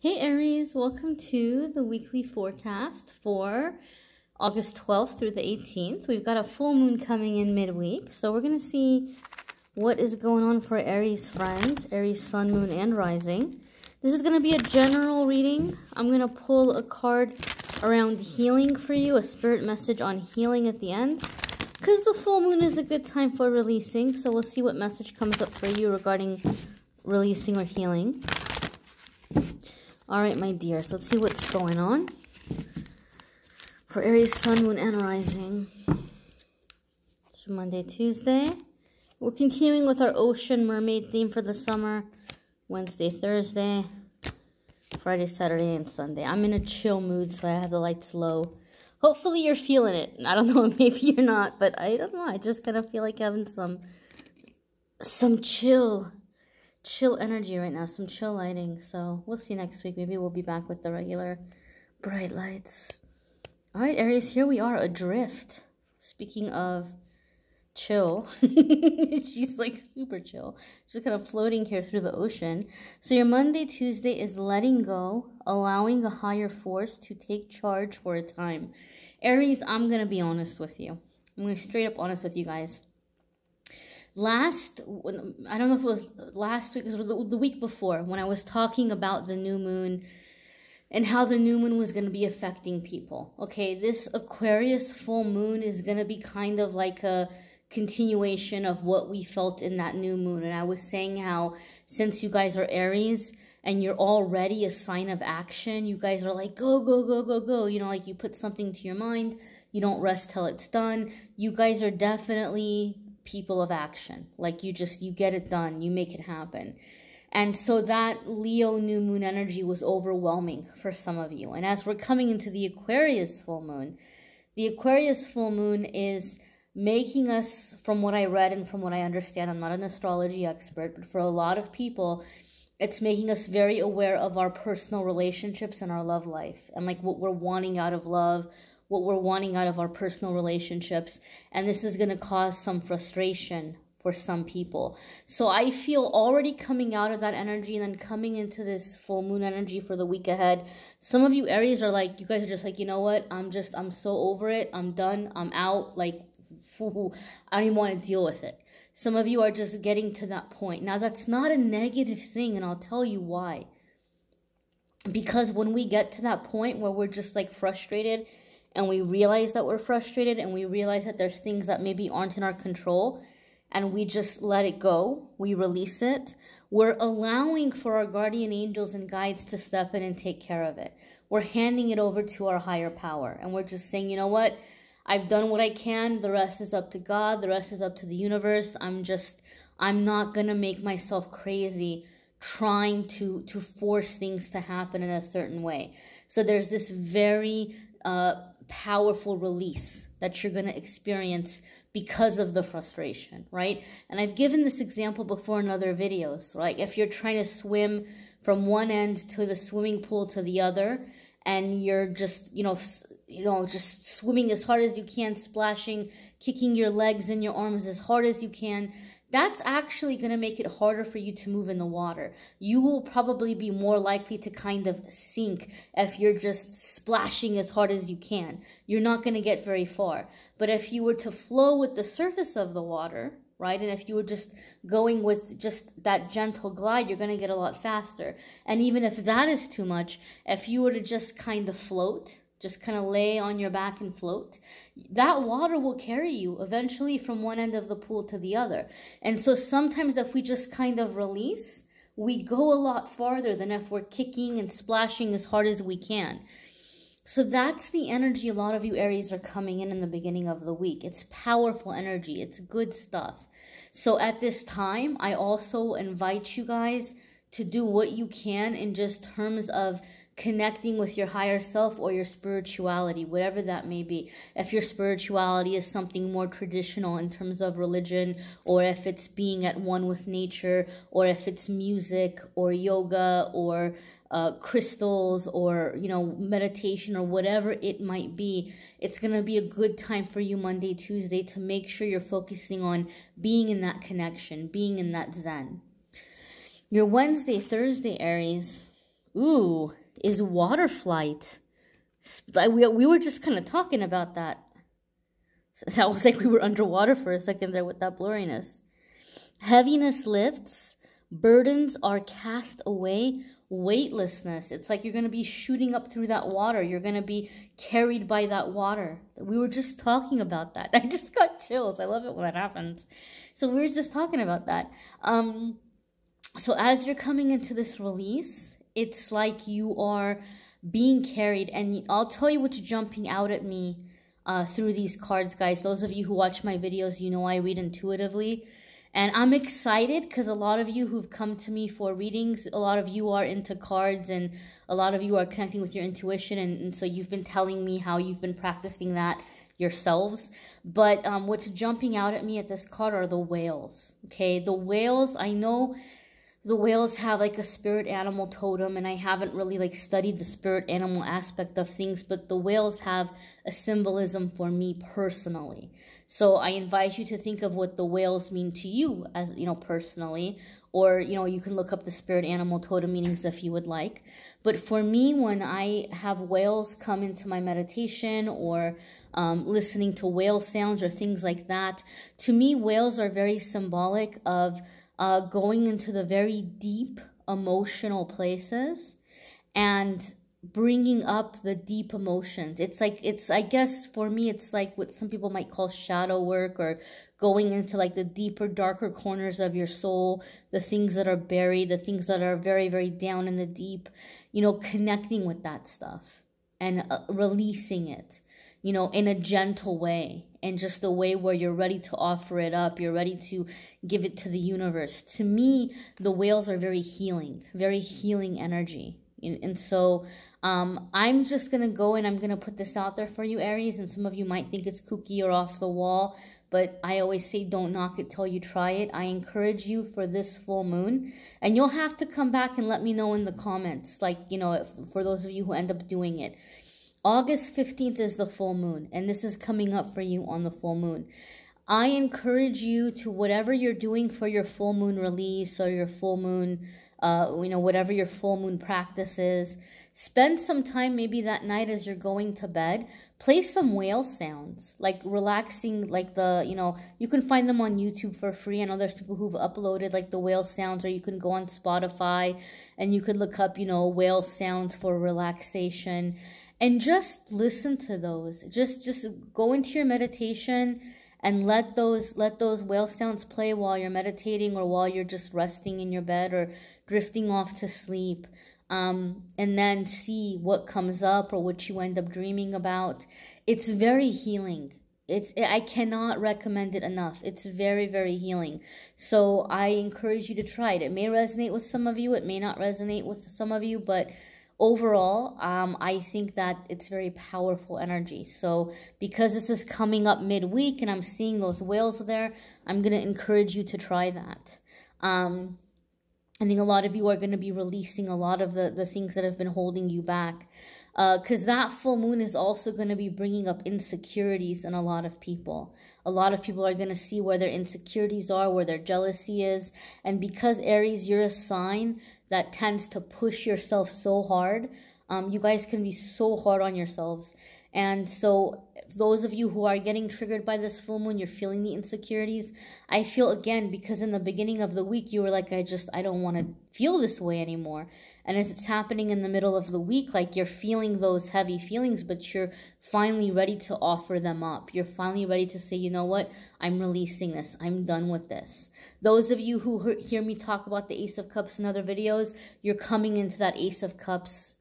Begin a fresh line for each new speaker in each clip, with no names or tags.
Hey Aries, welcome to the weekly forecast for August 12th through the 18th. We've got a full moon coming in midweek, so we're going to see what is going on for Aries friends, Aries sun, moon, and rising. This is going to be a general reading. I'm going to pull a card around healing for you, a spirit message on healing at the end, because the full moon is a good time for releasing, so we'll see what message comes up for you regarding releasing or healing. All right, my dears, let's see what's going on for Aries, sun, moon, and rising. So Monday, Tuesday. We're continuing with our ocean mermaid theme for the summer. Wednesday, Thursday, Friday, Saturday, and Sunday. I'm in a chill mood, so I have the lights low. Hopefully you're feeling it. I don't know, maybe you're not, but I don't know. I just kind of feel like having some chill energy right now, some chill lighting. So we'll see next week. Maybe we'll be back with the regular bright lights. All right, Aries, here we are adrift. Speaking of chill, she's like super chill. She's kind of floating here through the ocean. So your Monday, Tuesday is letting go, allowing a higher force to take charge for a time. Aries, I'm going to be honest with you. I'm going to be straight up honest with you guys. I don't know if it was last week, it was the week before, when I was talking about the new moon and how the new moon was going to be affecting people. Okay, this Aquarius full moon is going to be kind of like a continuation of what we felt in that new moon. And I was saying how since you guys are Aries and you're already a sign of action, you guys are like, go, go, go, go, go. You know, like you put something to your mind. You don't rest till it's done. You guys are definitely people of action. Like you get it done, you make it happen. And so that Leo new moon energy was overwhelming for some of you. And as we're coming into the Aquarius full moon is making us, from what I read and from what I understand, I'm not an astrology expert, but for a lot of people, it's making us very aware of our personal relationships and our love life and like what we're wanting out of love, what we're wanting out of our personal relationships. And this is going to cause some frustration for some people. So I feel already coming out of that energy and then coming into this full moon energy for the week ahead. Some of you Aries are like, you guys are just like, you know what? I'm so over it. I'm done. I'm out. Like, I don't even want to deal with it. Some of you are just getting to that point. Now, that's not a negative thing, and I'll tell you why. Because when we get to that point where we're just like frustrated, and we realize that we're frustrated, and we realize that there's things that maybe aren't in our control, and we just let it go, we release it, we're allowing for our guardian angels and guides to step in and take care of it. We're handing it over to our higher power, and we're just saying, you know what? I've done what I can. The rest is up to God. The rest is up to the universe. I'm not going to make myself crazy trying to force things to happen in a certain way. So there's this very powerful release that you're going to experience because of the frustration, right? And I've given this example before in other videos. Like if you're trying to swim from one end to the swimming pool to the other, and you're just, just swimming as hard as you can, splashing, kicking your legs and your arms as hard as you can, that's actually going to make it harder for you to move in the water. You will probably be more likely to kind of sink if you're just splashing as hard as you can. You're not going to get very far. But if you were to flow with the surface of the water, right, and if you were just going with just that gentle glide, you're going to get a lot faster. And even if that is too much, if you were to just kind of float, just kind of lay on your back and float, that water will carry you eventually from one end of the pool to the other. And so sometimes if we just kind of release, we go a lot farther than if we're kicking and splashing as hard as we can. So that's the energy a lot of you Aries are coming in the beginning of the week. It's powerful energy. It's good stuff. So at this time, I also invite you guys to do what you can in just terms of connecting with your higher self or your spirituality, whatever that may be. If your spirituality is something more traditional in terms of religion, or if it's being at one with nature, or if it's music or yoga or crystals or, meditation or whatever it might be, it's going to be a good time for you Monday, Tuesday to make sure you're focusing on being in that connection, being in that Zen. Your Wednesday, Thursday, Aries, Ooh, is water flight. We were just kind of talking about that. So that was like we were underwater for a second there with that blurriness. Heaviness lifts. Burdens are cast away. Weightlessness. It's like you're going to be shooting up through that water. You're going to be carried by that water. We were just talking about that. I just got chills. I love it when that happens. So we were just talking about that. So as you're coming into this release, it's like you are being carried. And I'll tell you what's jumping out at me through these cards, guys. Those of you who watch my videos, you know I read intuitively. And I'm excited because a lot of you who've come to me for readings, a lot of you are into cards and a lot of you are connecting with your intuition. And so you've been telling me how you've been practicing that yourselves. But what's jumping out at me at this card are the whales. Okay, the whales, I know the whales have like a spirit animal totem, and I haven't really like studied the spirit animal aspect of things, but the whales have a symbolism for me personally. So I invite you to think of what the whales mean to you as, you know, personally, or, you know, you can look up the spirit animal totem meanings if you would like. But for me, when I have whales come into my meditation or listening to whale sounds or things like that, to me, whales are very symbolic of going into the very deep emotional places and bringing up the deep emotions. It's like, I guess for me, it's like what some people might call shadow work, or going into like the deeper, darker corners of your soul, the things that are buried, the things that are very, very down in the deep, you know, connecting with that stuff and releasing it, you know, in a gentle way, and just a way where you're ready to offer it up. You're ready to give it to the universe. To me, the whales are very healing energy. And so I'm just going to go and I'm going to put this out there for you, Aries. And some of you might think it's kooky or off the wall, but I always say don't knock it till you try it. I encourage you for this full moon. And you'll have to come back and let me know in the comments, like, you know, for those of you who end up doing it. August 15th is the full moon, and this is coming up for you on the full moon. I encourage you to, whatever you're doing for your full moon release or your full moon, you know, whatever your full moon practice is, spend some time maybe that night as you're going to bed. Play some whale sounds, like relaxing, like the, you know, you can find them on YouTube for free. I know there's people who've uploaded like the whale sounds, or you can go on Spotify and you could look up, you know, whale sounds for relaxation. And just listen to those. Just go into your meditation and let those whale sounds play while you're meditating, or while you're just resting in your bed or drifting off to sleep. And then see what comes up or what you end up dreaming about. It's very healing. I cannot recommend it enough. It's very, very healing. So I encourage you to try it. It may resonate with some of you. It may not resonate with some of you, but overall, I think that it's very powerful energy. So because this is coming up midweek and I'm seeing those whales there, I'm going to encourage you to try that. I think a lot of you are going to be releasing a lot of the things that have been holding you back. Because that full moon is also going to be bringing up insecurities in a lot of people. A lot of people are going to see where their insecurities are, where their jealousy is. And because Aries, you're a sign that tends to push yourself so hard, you guys can be so hard on yourselves. And so those of you who are getting triggered by this full moon, you're feeling the insecurities. I feel, again, because in the beginning of the week, you were like, I don't want to feel this way anymore. And as it's happening in the middle of the week, like you're feeling those heavy feelings, but you're finally ready to offer them up. You're finally ready to say, you know what? I'm releasing this. I'm done with this. Those of you who hear me talk about the Ace of Cups in other videos, you're coming into that Ace of Cups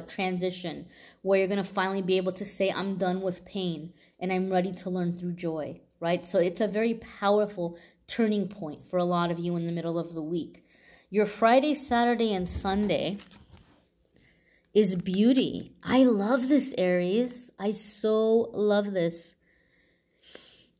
transition, where you're going to finally be able to say, I'm done with pain and I'm ready to learn through joy, right? So it's a very powerful turning point for a lot of you in the middle of the week. Your Friday, Saturday, and Sunday is beauty. I love this, Aries. I so love this.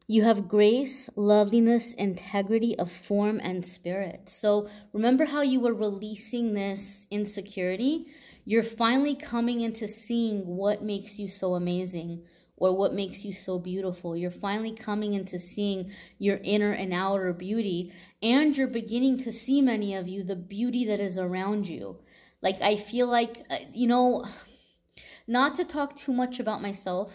You have grace, loveliness, integrity of form and spirit. So remember how you were releasing this insecurity? You're finally coming into seeing what makes you so amazing, or what makes you so beautiful. You're finally coming into seeing your inner and outer beauty, and you're beginning to see, many of you, the beauty that is around you. Like, I feel like, you know, not to talk too much about myself,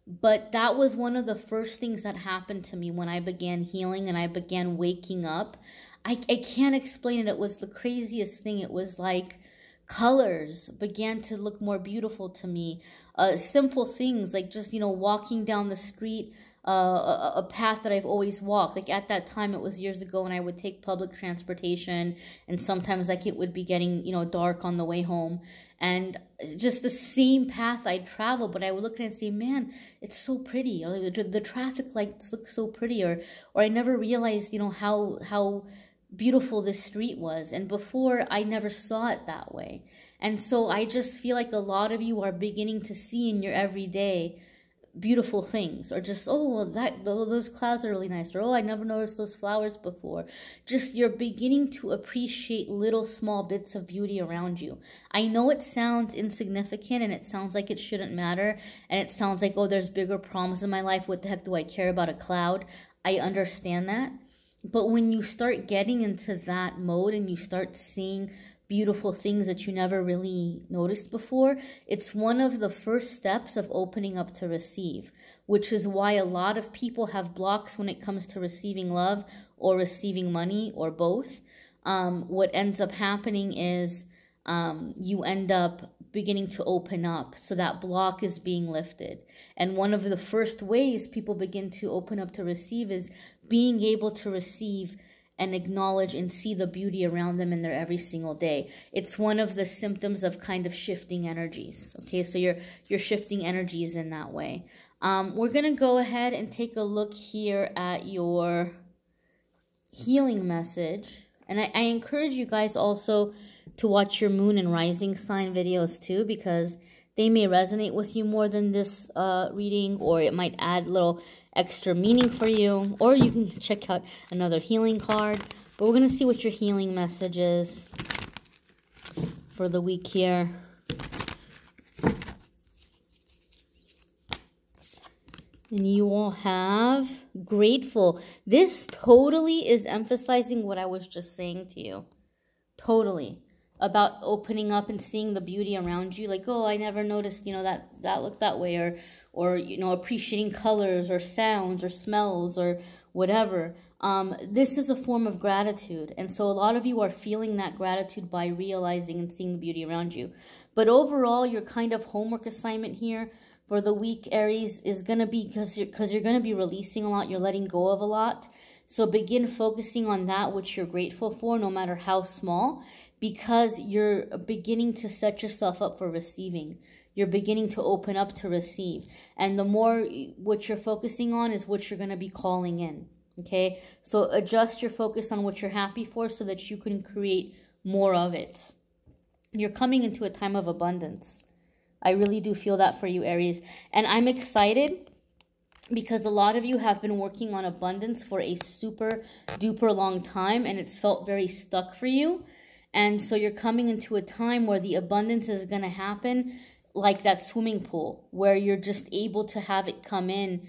but that was one of the first things that happened to me when I began healing and I began waking up. I can't explain it. It was the craziest thing. It was like colors began to look more beautiful to me. Simple things like just, you know, walking down the street, a path that I've always walked. Like at that time, it was years ago, and I would take public transportation, and sometimes like it would be getting, you know, dark on the way home, and just the same path I'd travel, but I would look at it and say, man, it's so pretty. Or the traffic lights look so pretty, or I never realized, you know, how beautiful this street was. And before, I never saw it that way. And so I just feel like a lot of you are beginning to see in your everyday beautiful things, or just, oh, those clouds are really nice, or oh, I never noticed those flowers before. Just, you're beginning to appreciate little small bits of beauty around you. I know it sounds insignificant, and it sounds like it shouldn't matter, and it sounds like, oh, there's bigger problems in my life, what the heck do I care about a cloud? I understand that. But when you start getting into that mode and you start seeing beautiful things that you never really noticed before, it's one of the first steps of opening up to receive, which is why a lot of people have blocks when it comes to receiving love or receiving money, or both. What ends up happening is you end up beginning to open up, so that block is being lifted. And one of the first ways people begin to open up to receive is being able to receive and acknowledge and see the beauty around them in their every single day. It's one of the symptoms of kind of shifting energies. Okay, so you're shifting energies in that way. We're gonna go ahead and take a look here at your healing message. And I encourage you guys also to watch your moon and rising sign videos too, because they may resonate with you more than this reading, or it might add a little extra meaning for you, or you can check out another healing card. But we're going to see what your healing message is for the week here. And you all have grateful. This totally is emphasizing what I was just saying to you. Totally. About opening up and seeing the beauty around you. Like, oh, I never noticed, you know, that looked that way. Or, you know, appreciating colors or sounds or smells or whatever. This is a form of gratitude. And so a lot of you are feeling that gratitude by realizing and seeing the beauty around you. But overall, your kind of homework assignment here for the week, Aries, is going to be, because you're going to be releasing a lot, you're letting go of a lot. So begin focusing on that which you're grateful for, no matter how small, because you're beginning to set yourself up for receiving. You're beginning to open up to receive. And the more what you're focusing on is what you're going to be calling in. Okay? So adjust your focus on what you're happy for so that you can create more of it. You're coming into a time of abundance. I really do feel that for you, Aries. And I'm excited because a lot of you have been working on abundance for a super duper long time, and it's felt very stuck for you. And so you're coming into a time where the abundance is going to happen like that swimming pool, where you're just able to have it come in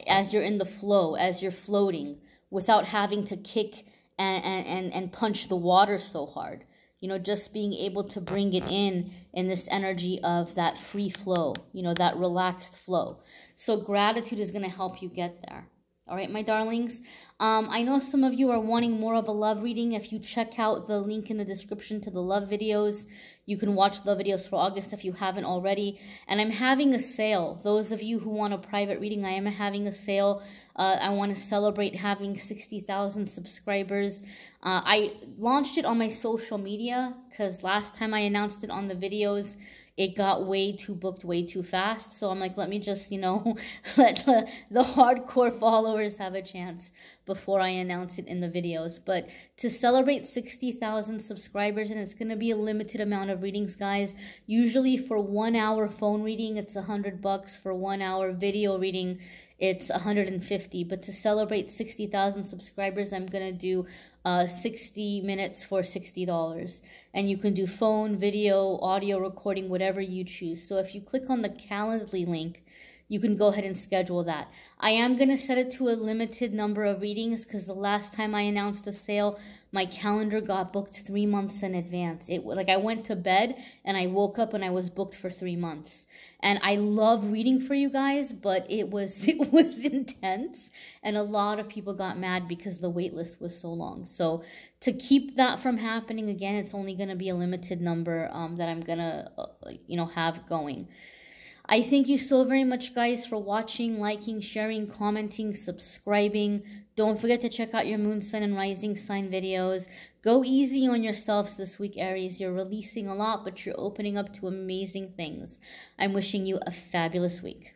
as you're in the flow, as you're floating, without having to kick and punch the water so hard. You know, just being able to bring it in this energy of that free flow, you know, that relaxed flow. So gratitude is going to help you get there. All right, my darlings. I know some of you are wanting more of a love reading. If you check out the link in the description to the love videos, you can watch the videos for August if you haven't already. And I'm having a sale. Those of you who want a private reading, I am having a sale. I want to celebrate having 60,000 subscribers. I launched it on my social media because last time I announced it on the videos, it got way too booked way too fast. So I'm like, let me just, you know, let the hardcore followers have a chance before I announce it in the videos. But to celebrate 60,000 subscribers, and it's going to be a limited amount of readings, guys. Usually for 1 hour phone reading, it's $100. For 1 hour video reading, it's $150. But to celebrate 60,000 subscribers, I'm going to do 60 minutes for $60. And you can do phone, video, audio recording, whatever you choose. So if you click on the Calendly link, you can go ahead and schedule that. I am going to set it to a limited number of readings because the last time I announced a sale, my calendar got booked 3 months in advance. I went to bed and I woke up and I was booked for 3 months. And I love reading for you guys, but it was intense, and a lot of people got mad because the wait list was so long. So to keep that from happening again, it's only going to be a limited number that I'm going to have going. I thank you so very much, guys, for watching, liking, sharing, commenting, subscribing. Don't forget to check out your moon sign and rising sign videos. Go easy on yourselves this week, Aries. You're releasing a lot, but you're opening up to amazing things. I'm wishing you a fabulous week.